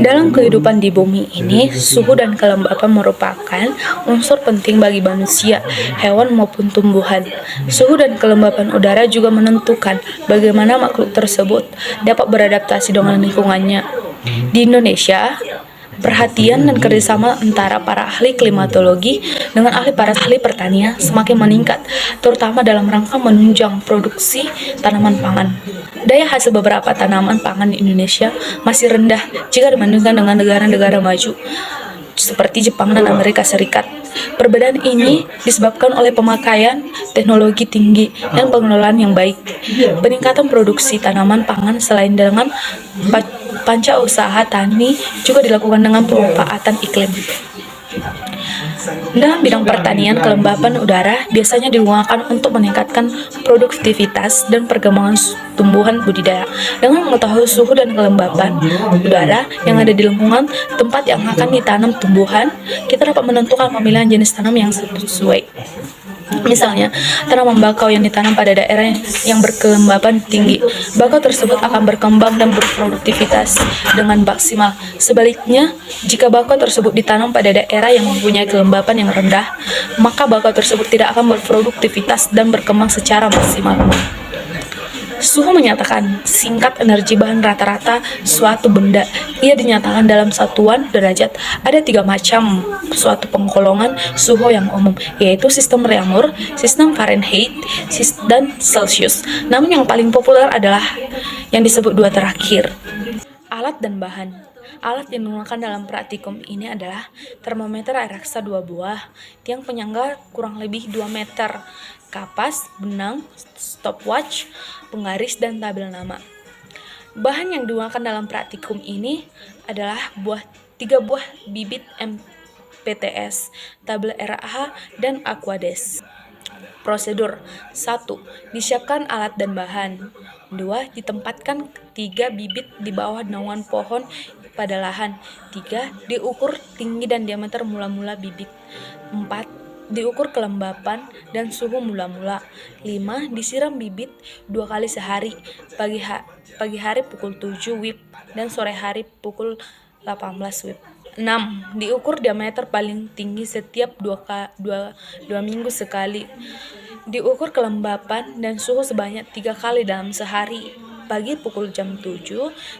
Dalam kehidupan di bumi ini, suhu dan kelembapan merupakan unsur penting bagi manusia, hewan maupun tumbuhan. Suhu dan kelembapan udara juga menentukan bagaimana makhluk tersebut dapat beradaptasi dengan lingkungannya. Di Indonesia, perhatian dan kerjasama antara para ahli klimatologi dengan para ahli pertanian semakin meningkat, terutama dalam rangka menunjang produksi tanaman pangan. Daya hasil beberapa tanaman pangan di Indonesia masih rendah jika dibandingkan dengan negara-negara maju seperti Jepang dan Amerika Serikat. Perbedaan ini disebabkan oleh pemakaian teknologi tinggi dan pengelolaan yang baik. Peningkatan produksi tanaman pangan selain dengan panca usaha tani juga dilakukan dengan pemanfaatan iklim. Dalam bidang pertanian, kelembapan udara biasanya digunakan untuk meningkatkan produktivitas dan perkembangan tumbuhan budidaya. Dengan mengetahui suhu dan kelembapan udara yang ada di lingkungan tempat yang akan ditanam tumbuhan, kita dapat menentukan pemilihan jenis tanam yang sesuai. Misalnya, tanaman bakau yang ditanam pada daerah yang berkelembapan tinggi, bakau tersebut akan berkembang dan berproduktivitas dengan maksimal. Sebaliknya, jika bakau tersebut ditanam pada daerah yang mempunyai kelembapan yang rendah, maka bakau tersebut tidak akan berproduktivitas dan berkembang secara maksimal. Suhu menyatakan singkat energi bahan rata-rata suatu benda. Ia dinyatakan dalam satuan derajat. Ada 3 macam suatu penggolongan suhu yang umum, yaitu sistem Reaumur, sistem Fahrenheit, dan Celsius. Namun yang paling populer adalah yang disebut 2 terakhir. Alat dan bahan. Alat yang digunakan dalam praktikum ini adalah termometer air raksa 2 buah, tiang penyangga kurang lebih 2 meter, kapas, benang, stopwatch, penggaris, dan tabel nama. Bahan yang digunakan dalam praktikum ini adalah 3 buah bibit MPTS, tabel RAH, dan Aquades. Prosedur: 1. Disiapkan alat dan bahan. 2. Ditempatkan 3 bibit di bawah naungan pohon pada lahan. 3. Diukur tinggi dan diameter mula-mula bibit. 4. Diukur kelembapan dan suhu mula-mula. 5. Disiram bibit 2 kali sehari. Pagi hari pukul 7 WIB dan sore hari pukul 18 WIB. 6. Diukur diameter paling tinggi setiap 2 minggu sekali. Diukur kelembapan dan suhu sebanyak 3 kali dalam sehari. Pagi pukul jam 7,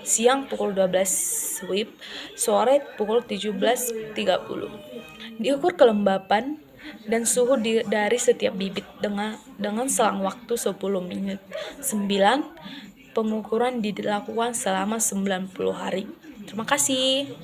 siang pukul 12 WIB, sore pukul 17.30. Diukur kelembapan dan suhu dari setiap bibit dengan selang waktu 10 menit. 9. Pengukuran dilakukan selama 90 hari. Terima kasih.